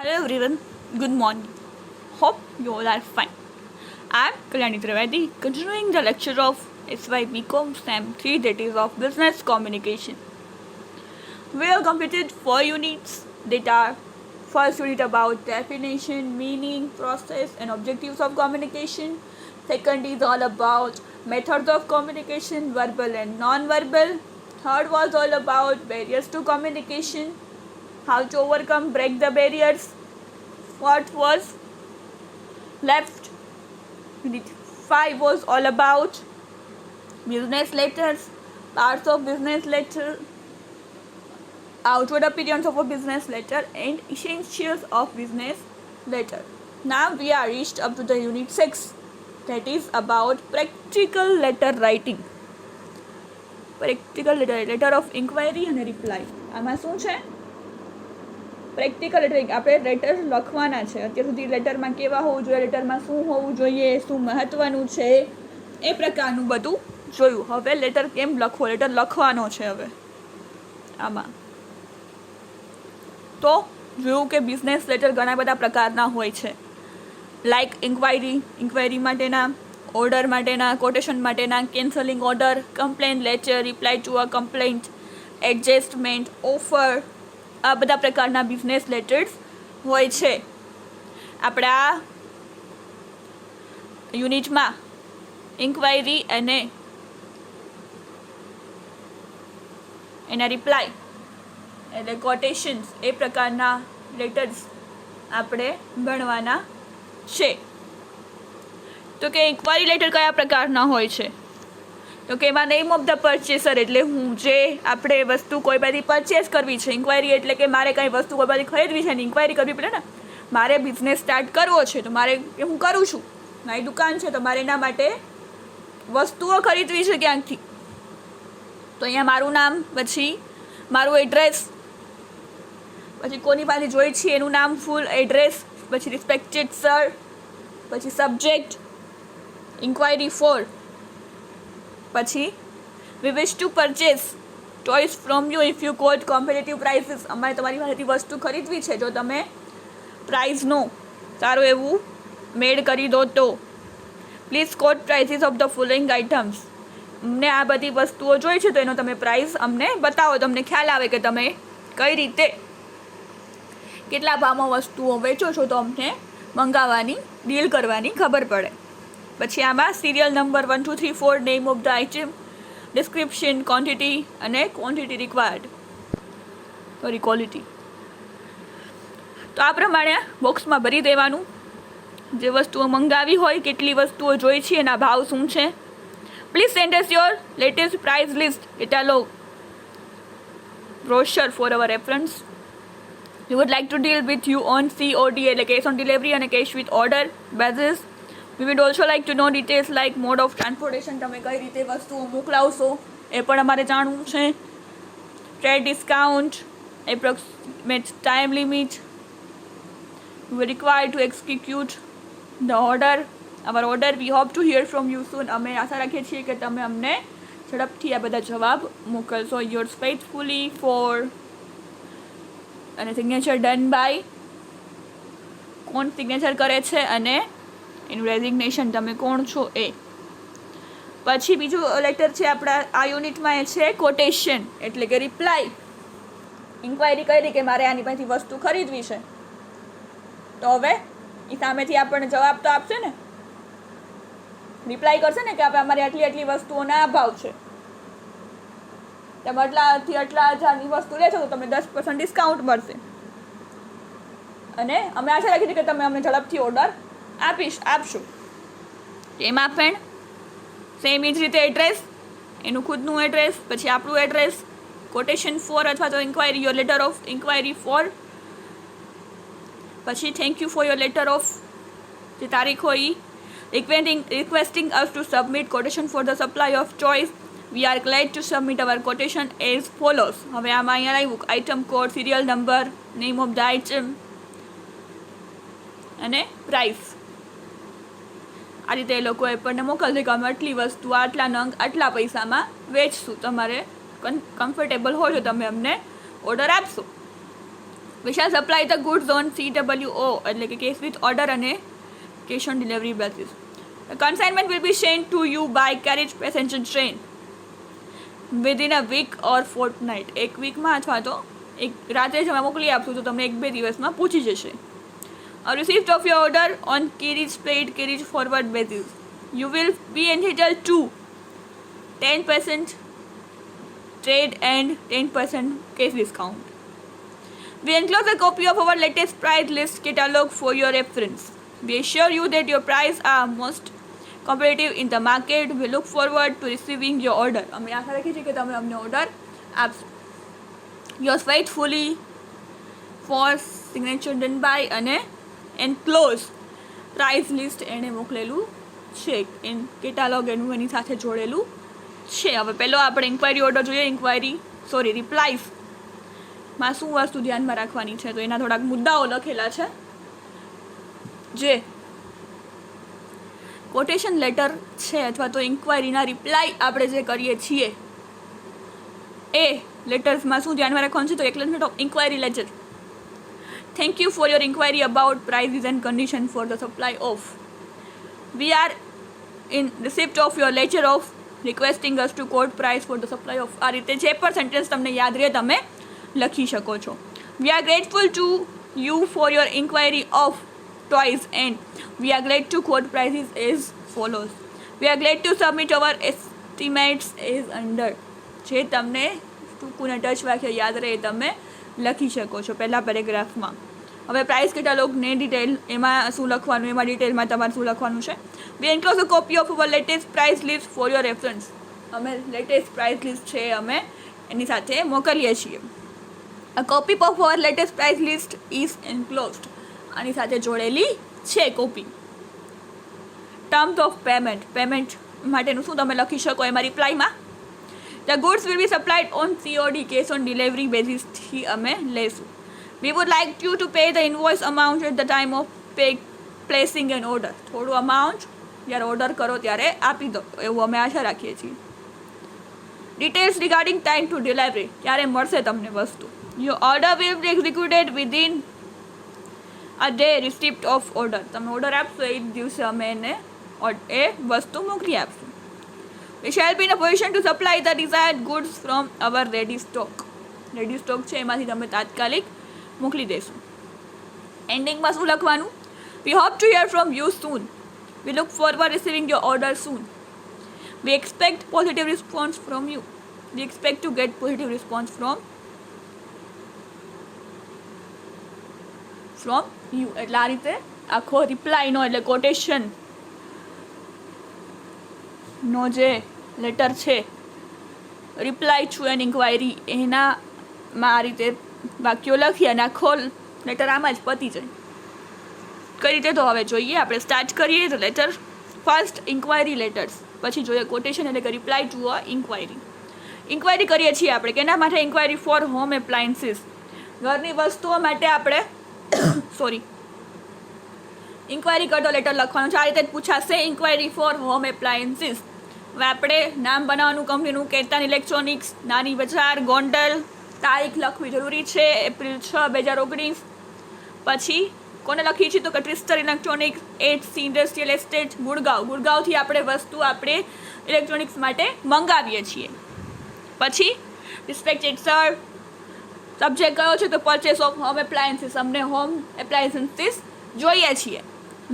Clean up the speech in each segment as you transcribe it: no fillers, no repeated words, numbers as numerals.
Hello everyone, good morning. Hope you all are fine. I am Kalyani Trivedi, continuing the lecture of SY BCom SEM 3, that is of Business Communication. We have completed 4 units that are first unit about definition, meaning, process and objectives of communication. Second is all about methods of communication, verbal and non-verbal. Third was all about barriers to communication, how to overcome, break the barriers. Fourth was left. Unit 5 was all about business letters, parts of business letter, outward appearance of a business letter and essentials of business letter. Now we are reached up to the unit 6, that is about practical letter writing. Practical letter of inquiry and reply. આમાં શું છે? Practical letter આપણે letter લખવાના છે. અત્યાર સુધી લેટરમાં કેવા હોવું જોઈએ, લેટરમાં શું હોવું જોઈએ, શું મહત્વનું છે, એ પ્રકારનું બધું જોયું. હવે લેટર કેમ લખવો, લેટર લખવાનો છે. હવે આમાં તો જોયું કે બિઝનેસ લેટર ઘણા બધા પ્રકારના હોય છે, લાઈક ઇન્ક્વાયરી માટેના, ઓર્ડર માટેના, કોટેશન માટેના, cancelling order, complaint letter, reply to a complaint, adjustment, offer, આ બધા પ્રકારના બિઝનેસ લેટર્સ હોય છે. આપણે આ યુનિટમાં ઇન્ક્વાયરી અને એના રિપ્લાય એટલે કોટેશન્સ એ પ્રકારના લેટર્સ આપણે ભણવાના છે. તો કે ઇન્ક્વાયરી લેટર કયા પ્રકારના હોય છે? તો કે એમાં નેમ ઓફ ધ પરચેસર એટલે હું જે આપણે વસ્તુ કોઈ બાજુ પરચેસ કરવી છે. ઇન્ક્વાયરી એટલે કે મારે કંઈ વસ્તુ કોઈ બાજુ ખરીદવી છે ને ઇન્ક્વાયરી કરવી પડે ને. મારે બિઝનેસ સ્ટાર્ટ કરવો છે તો મારે હું કરું છું, મારી દુકાન છે તો મારે એના માટે વસ્તુઓ ખરીદવી છે ક્યાંકથી. તો અહીંયા મારું નામ, પછી મારું એડ્રેસ, પછી કોની પાસે જોઈ છે એનું નામ, ફૂલ એડ્રેસ, પછી રિસ્પેક્ટેડ સર, પછી સબ્જેક્ટ, ઇન્ક્વાયરી ફોર, પછી we wish to purchase choice from you if you quote competitive prices. અમારે તમારી પાસેથી વસ્તુ ખરીદવી છે જો તમે પ્રાઇઝનો સારું એવું મેળ કરી દો તો. Please quote prices of the following items. અમને આ બધી વસ્તુઓ જોઈ છે તો એનો તમે પ્રાઇસ અમને બતાવો, તમને ખ્યાલ આવે કે તમે કઈ રીતે કેટલા ભાવમાં વસ્તુઓ વેચો છો તો અમને મંગાવવાની, ડીલ કરવાની ખબર પડે. પછી આમાં serial number 1 2 3 4, name of the item, description, quantity અને ક્વોન્ટિટી રિક્વાયર્ડ, સોરી ક્વોલિટી. તો આ પ્રમાણે બોક્સમાં ભરી દેવાનું જે વસ્તુઓ મંગાવી હોય, કેટલી વસ્તુઓ જોઈ છે, એના ભાવ શું છે. Please send us your latest price list catalogue brochure for our reference. We would like to deal with you on COD એટલે cash on delivery અને cash with order basis. We would also like to know details like mode of transportation, તમે કઈ રીતે વસ્તુઓ મોકલાવશો એ પણ અમારે જાણવું છે. Trade discount, approximate time limit. We are required to execute the order. Our order, we hope to hear from you soon. અમે આશા રાખીએ છીએ કે તમે અમને ઝડપથી આ બધા જવાબ મોકલશો. યોર્સ ફેithfully ફોર અને સિગ્નેચર ડન બાય, કોણ સિગ્નેચર કરે છે અને એનું રેઝિગ્નેશન, તમે કોણ છો એ. પછી બીજું લેટર છે આપણા આ યુનિટમાં, એ છે કોટેશન એટલે કે રિપ્લાય. ઇન્ક્વાયરી કરી કે મારે આની પાસેથી વસ્તુ ખરીદવી છે તો હવે એ સામેથી આપણને જવાબ તો આપશે ને, રિપ્લાય કરશે ને કે આપણે અમારી આટલી વસ્તુઓના આ ભાવ છે, તમે આટલાથી આટલા હજારની વસ્તુ લેશો તો તમને 10% ડિસ્કાઉન્ટ મળશે અને અમે આશા રાખી છે કે તમે અમને ઝડપથી ઓર્ડર આપશો. એમાં પણ સેમ એ જ રીતે એડ્રેસ, એનું ખુદનું એડ્રેસ, પછી આપણું એડ્રેસ, કોટેશન ફોર અથવા તો inquiry, your letter of inquiry for, પછી thank you for your letter of જે તારીખ હોય, requesting us to submit quotation for the supply of choice. We are glad to submit our quotation as follows. હવે આમાં અહીંયા આવ્યું item code, serial number, name of the item અને price. આ રીતે એ લોકોએ આપણને મોકલશે કે અમે આટલી વસ્તુ આટલા નંગ આટલા પૈસામાં વેચશું, તમારે કમ્ફર્ટેબલ હોય તો તમે અમને ઓર્ડર આપશો. We shall supply the goods on CWO એટલે કે કેસ વિથ ઓર્ડર અને cash on delivery basis. Consignment will be sent to you by carriage passenger train within a week or fortnight. એક વીકમાં અથવા તો એક રાત્રે જ અમે મોકલી આપશું તો તમને 1-2 દિવસમાં પહોંચી જશે. Receipt of your order on carriage paid carriage forward basis. You will be entitled to 10% trade and 10% case discount. We enclose a copy of our latest price list catalog for your reference. We assure you that your prices are most competitive in the market. We look forward to receiving your order. અમે આશા રાખીએ છીએ કે તમે અમને order આપશો. Yours faithfully for signature done by અને enclose price list એણે મોકલેલું છે. કેટાલોગ એની સાથે જોડેલું છે. હવે પહેલો આપણે ઇન્ક્વાયરી ઓર્ડર જોઈએ. રિપ્લાયમાં શું વસ્તુ ધ્યાનમાં રાખવાની છે તો એના થોડાક મુદ્દાઓ લખેલા છે. જે કોટેશન લેટર છે અથવા તો ઇન્ક્વાયરીના રિપ્લાય આપણે જે કરીએ છીએ એ લેટર્સમાં શું ધ્યાનમાં રાખવાનું છે તો acknowledgement of inquiry letter. Thank you for your inquiry about prices and condition for the supply of. We are in receipt of your letter of requesting us to quote price for the supply of. આ રીતે જે પણ sentence તમને યાદ રહે તમે લખી શકો છો. We are grateful to you for your inquiry of toys and we are glad to quote prices as follows. We are glad to submit our estimates as under. જે તમને ટૂંકું ને ટચ વાક્ય યાદ રહે તમે લખી શકો છો પહેલા પેરેગ્રાફમાં. હવે પ્રાઇસ કેટાલોગને ડિટેલ એમાં શું લખવાનું એમાં ડિટેલમાં તમારે શું લખવાનું છે. We enclose a copy of our latest price list for your reference. અમે લેટેસ્ટ પ્રાઇસ લિસ્ટ છે અમે એની સાથે મોકલીએ છીએ. A copy of our latest price list is enclosed. આની સાથે જોડેલી છે કોપી. ટર્મ્સ ઓફ પેમેન્ટ માટેનું શું તમે લખી શકો એમાં રિપ્લાયમાં. The goods will be supplied on COD cash on delivery બેઝિસથી અમે લઈશું. We would like you to pay the invoice amount at the time of placing an order. થોડું અમાઉન્ટ જ્યારે ઓર્ડર કરો ત્યારે આપી દો એવું અમે આશા રાખીએ છીએ. Details regarding time to delivery. ક્યારે મળશે તમને વસ્તુ. Your order will be executed within a day receipt of order. તમે ઓર્ડર આપશો એ જ દિવસે અમે એને એ વસ્તુ મોકલી આપશું. We shall be in a position to supply the desired goods from our ready stock. Ready stock છે એમાંથી તમે તાત્કાલિક મોકલી દેશું. એન્ડિંગમાં શું લખવાનું. We hope to hear from you soon. We look forward receiving your order soon. We expect positive response from you. We expect to get positive response from you. એટલે આ રીતે આખો રિપ્લાયનો એટલે કોટેશનનો જે લેટર છે રિપ્લાય ટુ એન ઇન્ક્વાયરી એનામાં આ રીતે વાક્યો લખી અને આખો લેટર આમાં જ પતી જાય. કઈ રીતે તો હવે જોઈએ. આપણે સ્ટાર્ટ કરીએ તો લેટર ફર્સ્ટ ઇન્ક્વાયરી લેટર્સ, પછી જોઈએ કોટેશન એટલે કે reply to a inquiry. Inquiry કરીએ છીએ આપણે કેના માટે. Inquiry for home appliances. ઘરની વસ્તુઓ માટે આપણે ઇન્ક્વાયરી કરતો લેટર લખવાનું છે. આ રીતે જ પૂછાશે ઇન્ક્વાયરી ફોર હોમ એપ્લાયન્સીસ. હવે આપણે નામ બનાવવાનું કંપનીનું કેતન ઇલેક્ટ્રોનિક્સ, નાની બજાર, ગોંડલ. તારીખ લખવી જરૂરી છે એપ્રિલ 6, 2019. પછી કોને લખીએ છીએ તો કે ટ્રિસ્ટર ઇલેક્ટ્રોનિક્સ, 8C ઇન્ડસ્ટ્રીયલ એસ્ટેટ, ગુડગાંવથી આપણે વસ્તુ આપણે ઇલેક્ટ્રોનિક્સ માટે મંગાવીએ છીએ. પછી રિસ્પેક્ટેડ સર, સબ્જેક્ટ કયો છે તો પરચેસ ઓફ હોમ એપ્લાયન્સીસ. અમને હોમ એપ્લાયન્સીસ જોઈએ છીએ.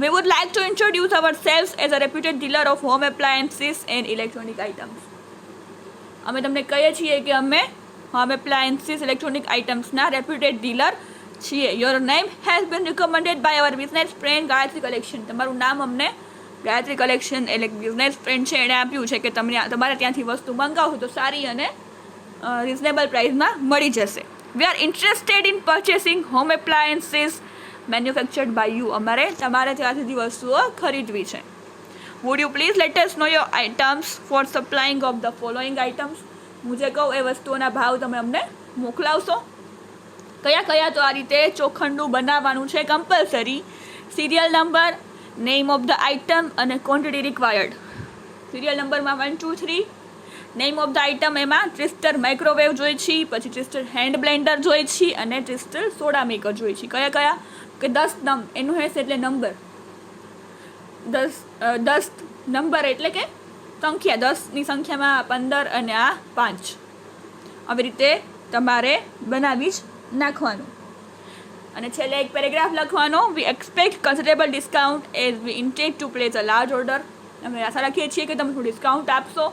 We would like to introduce ourselves as a reputed dealer of home appliances and electronic items. અમે તમને કહીએ છીએ કે અમે હોમ એપ્લાયન્સીસ ઇલેક્ટ્રોનિક આઇટમ્સના રેપ્યુટેડ ડીલર છીએ. Your name has been recommended by our business friend Gayatri collection. તમારું નામ અમને ગાયત્રી કલેક્શન એટલે બિઝનેસ ફ્રેન્ડ છે એણે આપ્યું છે કે તમારે ત્યાંથી વસ્તુ મંગાવો તો સારી અને રિઝનેબલ પ્રાઇસમાં મળી જશે. We are interested in purchasing home appliances manufactured by you. અમારે તમારે ત્યાંથી વસ્તુઓ ખરીદવી છે. Would you please let us know your items for supplying of the following items. હું જે કહું એ વસ્તુઓના ભાવ તમે અમને મોકલાવશો. કયા તો આ રીતે ચોખંડું બનાવવાનું છે compulsory. Serial number, name of the item અને ક્વોન્ટિટી રિક્વાયર્ડ. સિરિયલ નંબરમાં 1, 2, 3, નેમ ઓફ ધ આઇટમ એમાં ટ્વિસ્ટર માઇક્રોવેવ જોઈએ છીએ, પછી ટ્વિસ્ટર હેન્ડ બ્લેન્ડર જોઈએ છીએ અને ટ્વિસ્ટર સોડા મેકર જોઈએ છીએ. કયા કયા કે 10 નંગ, એનું હેસ એટલે નંબર, 10 નંબર એટલે કે સંખ્યા, 10ની સંખ્યામાં 15 અને આ 5. આવી રીતે તમારે બનાવી જ નાખવાનું. અને છેલ્લે એક પેરેગ્રાફ લખવાનો. We expect considerable discount as we intend to place a large order. અમે આશા રાખીએ છીએ કે તમે થોડું ડિસ્કાઉન્ટ આપશો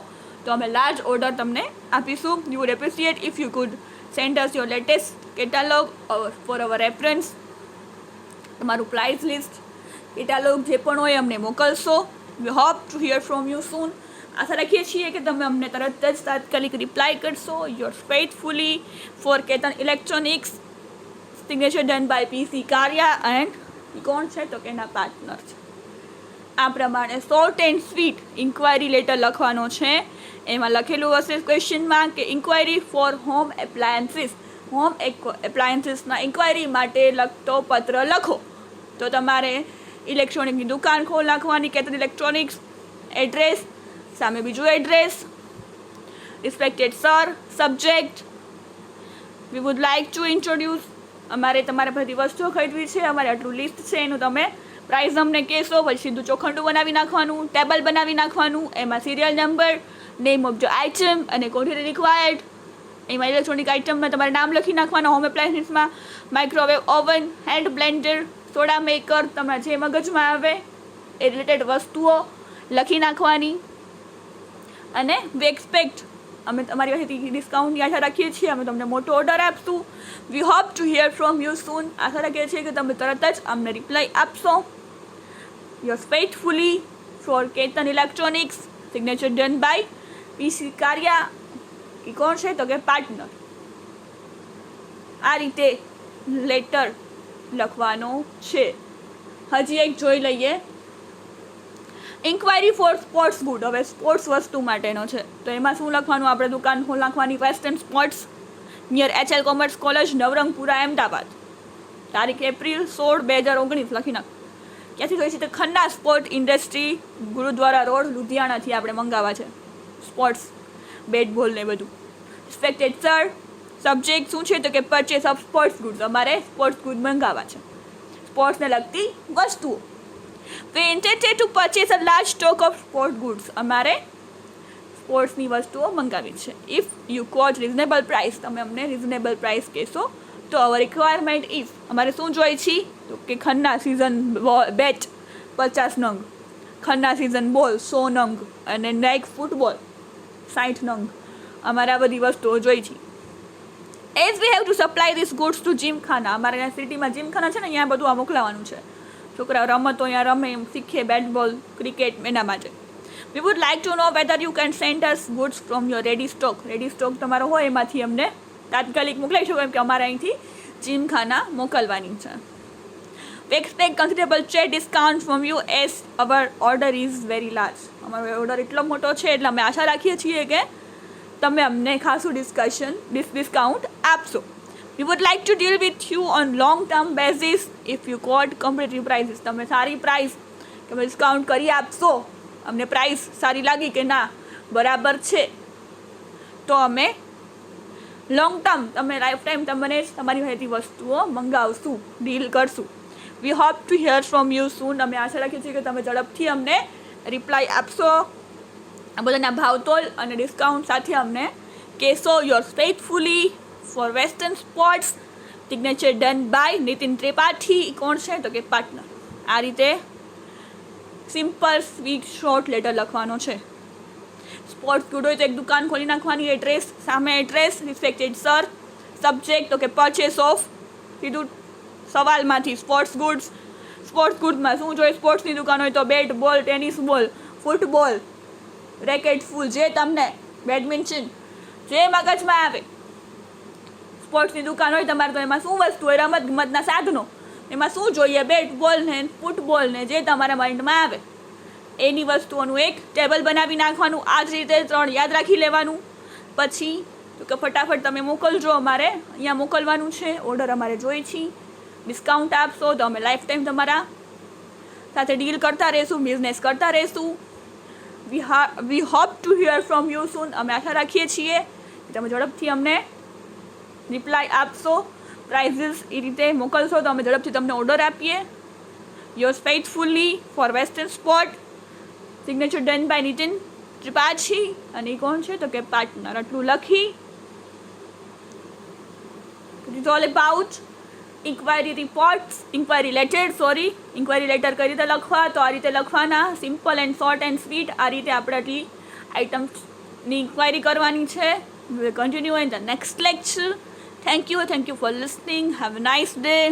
તો અમે લાર્જ ઓર્ડર તમને આપીશું. You would appreciate if you could send us your latest catalogue for our reference. તમારું પ્રાઇસ લિસ્ટ, કેટાલોગ જે પણ હોય અમને મોકલશો. We hope to hear from you soon. આશા રાખીએ છીએ કે તમે અમને તરત જ તાત્કાલિક રિપ્લાય કરશો. Your faithfully for Ketan electronics, signature done by PC Kariya and કોણ છે તો કે એના પાર્ટનર છે. આ પ્રમાણે short and sweet inquiry letter લખવાનો છે. એમાં લખેલું હશે ક્વેશ્ચનમાં કે inquiry for home appliances, home એપ્લાયન્સીસના ઇન્ક્વાયરી માટે લખતો પત્ર લખો. તો તમારે ઇલેક્ટ્રોનિકની દુકાન ખોલ નાખવાની, કેતન ઇલેક્ટ્રોનિક્સ, એડ્રેસ, સામે બીજું address, respected sir, subject, V would like two introduce. અમારે તમારે બધી વસ્તુઓ ખરીદવી છે, અમારે આટલું લિસ્ટ છે, એનું તમે પ્રાઇસ અમને કહેશો. પછી સીધું ચોખંડું બનાવી નાખવાનું, ટેબલ બનાવી નાખવાનું, એમાં serial number, name of the item અને ક્વોન્ટિટી રિક્વાયર્ડ. એમાં ઇલેક્ટ્રોનિક આઇટમમાં તમારે નામ લખી નાખવાના. હોમ એપ્લાયન્સીસમાં microwave oven, hand blender, soda maker, તમારા જે મગજમાં આવે એ રિલેટેડ વસ્તુઓ લખી નાખવાની. અને વી એક્સપેક્ટ, અમે તમારી પાસેથી ડિસ્કાઉન્ટની આશા રાખીએ છીએ. અમે તમને મોટો ઓર્ડર આપશું. We hope to hear from you soon. આશા રાખીએ છીએ કે તમે તરત જ અમને રિપ્લાય આપશો. Your faithfully for Ketan electronics, signature done by PC Kariya. એ કોણ છે તો કે પાર્ટનર. આ રીતે લેટર લખવાનો છે. હજી એક જોઈ લઈએ. Inquiry for sports good. હવે સ્પોર્ટ્સ વસ્તુ માટેનો છે તો એમાં શું લખવાનું? આપણે દુકાન ખોલ નાખવાની, western sports, near HL commerce college, Navrangpura, Ahmedabad. તારીખ એપ્રિલ 16, 2019 લખી નાખ. ક્યાંથી જોઈ છે તો Khanna sport industry, Gurudwara road, લુધિયાણાથી આપણે મંગાવવા છે સ્પોર્ટ્સ બેટ બોલ ને બધું. રિસ્પેક્ટેડ સર, સબ્જેક્ટ શું છે તો કે પરચેસ ઓફ સ્પોર્ટ્સ ગુડ્સ. અમારે સ્પોર્ટ્સ ગુડ મંગાવવા છે, સ્પોર્ટ્સને લગતી વસ્તુઓ. We intended to purchase a large stock of sport goods. અમારે સ્પોર્ટ્સની વસ્તુઓ મંગાવી છે. If you quote reasonable price, તમે અમને રિઝનેબલ પ્રાઇસ કહેશો તો અવર રિક્વાયરમેન્ટ ઇઝ, અમારે શું જોઈએ છે તો કે ખન્ના સિઝન બેટ 50 નંગ, ખન્ના સિઝન બોલ 100 નંગ અને નાઇક ફૂટબોલ 60 નંગ. અમારે આ બધી વસ્તુઓ જોઈ છે. As we have to supply these goods to gymkhana. અમારે અહીંયા સિટીમાં જીમખાના છે ને, અહીંયા બધું આ મોકલાવાનું છે. છોકરાઓ રમતો અહીંયા રમે, એમ શીખે, બેટ બોલ, ક્રિકેટ, એના માટે. We would like to know whether you can send us goods from your ready stock. Ready stock તમારો હોય એમાંથી અમને તાત્કાલિક મોકલાવી શકો, એમ કે અમારે અહીંથી જીમખાના મોકલવાની છે. We expect considerable trade discount from you as our order is very large. અમારો ઓર્ડર એટલો મોટો છે એટલે અમે આશા રાખીએ છીએ કે તમે અમને ખાસું ડિસ્કાઉન્ટ આપશો. We would like to deal with you on long term basis if you quote competitive prices. તમે સારી પ્રાઇસ કે ડિસ્કાઉન્ટ કરી આપશો, અમને પ્રાઇસ સારી લાગી કે ના બરાબર છે તો અમે લોંગ ટર્મ, તમે લાઈફ ટાઈમ તમને તમારી પાસેથી વસ્તુઓ મંગાવશું, ડીલ કરશું. We hope to hear from you soon. અમે આશા રાખીએ છીએ કે તમે ઝડપથી અમને રિપ્લાય આપશો. આ બધાના ભાવતોલ અને ડિસ્કાઉન્ટ સાથે અમને કહેશો. Your faithfully for western sports, signature done by Nitin Tripathi. કોણ છે તો કે પાર્ટનર. આ રીતે સિમ્પલ સ્વીટ શોર્ટ લેટર લખવાનો છે. સ્પોર્ટ્સ ગુડ હોય તો એક દુકાન ખોલી નાખવાની, એડ્રેસ, સામે એડ્રેસ, રિસ્પેક્ટેડ સર, સબ્જેક્ટ તો કે પરચેસ ઓફ, સીધું સવાલમાંથી સ્પોર્ટ્સ ગુડ્સ. સ્પોર્ટ્સ ગુડમાં શું જોઈએ? સ્પોર્ટ્સની દુકાન હોય તો બેટ બોલ, ટેનિસ બોલ, ફૂટબોલ, રેકેટ ફૂલ, જે તમને બેડમિન્ટન જે મગજમાં આવે. સ્પોર્ટ્સની દુકાન હોય તમારે તો એમાં શું વસ્તુ હોય? રમત ગમતના સાધનો. એમાં શું જોઈએ? બેટ બોલ ને ફૂટબોલ ને જે તમારા માઇન્ડમાં આવે એની વસ્તુઓનું એક ટેબલ બનાવી નાખવાનું. આ જ રીતે 3 યાદ રાખી લેવાનું. પછી તો કે ફટાફટ તમે મોકલજો, અમારે અહીંયા મોકલવાનું છે. ઓર્ડર અમારે જોઈએ છે. ડિસ્કાઉન્ટ આપશો તો અમે લાઈફ ટાઈમ તમારા સાથે ડીલ કરતા રહીશું, બિઝનેસ કરતા રહીશું. We hope to hear from you soon. અમે આશા રાખીએ છીએ કે તમે ઝડપથી અમને રિપ્લાય આપશો, પ્રાઇઝીસ એ રીતે મોકલશો તો અમે ઝડપથી તમને ઓર્ડર આપીએ. Yours faithfully for western sport. Signature done by Nitin Tripathi. અને એ કોણ છે તો કે પાર્ટનર. આટલું લખી it is all about inquiry reports, inquiry letter કઈ રીતે લખવા, તો આ રીતે લખવાના, simple and short and sweet. આ રીતે આપણે આટલી આઇટમ્સની ઇન્ક્વાયરી કરવાની છે. We will continue in the next lecture. Thank you for listening. Have a nice day.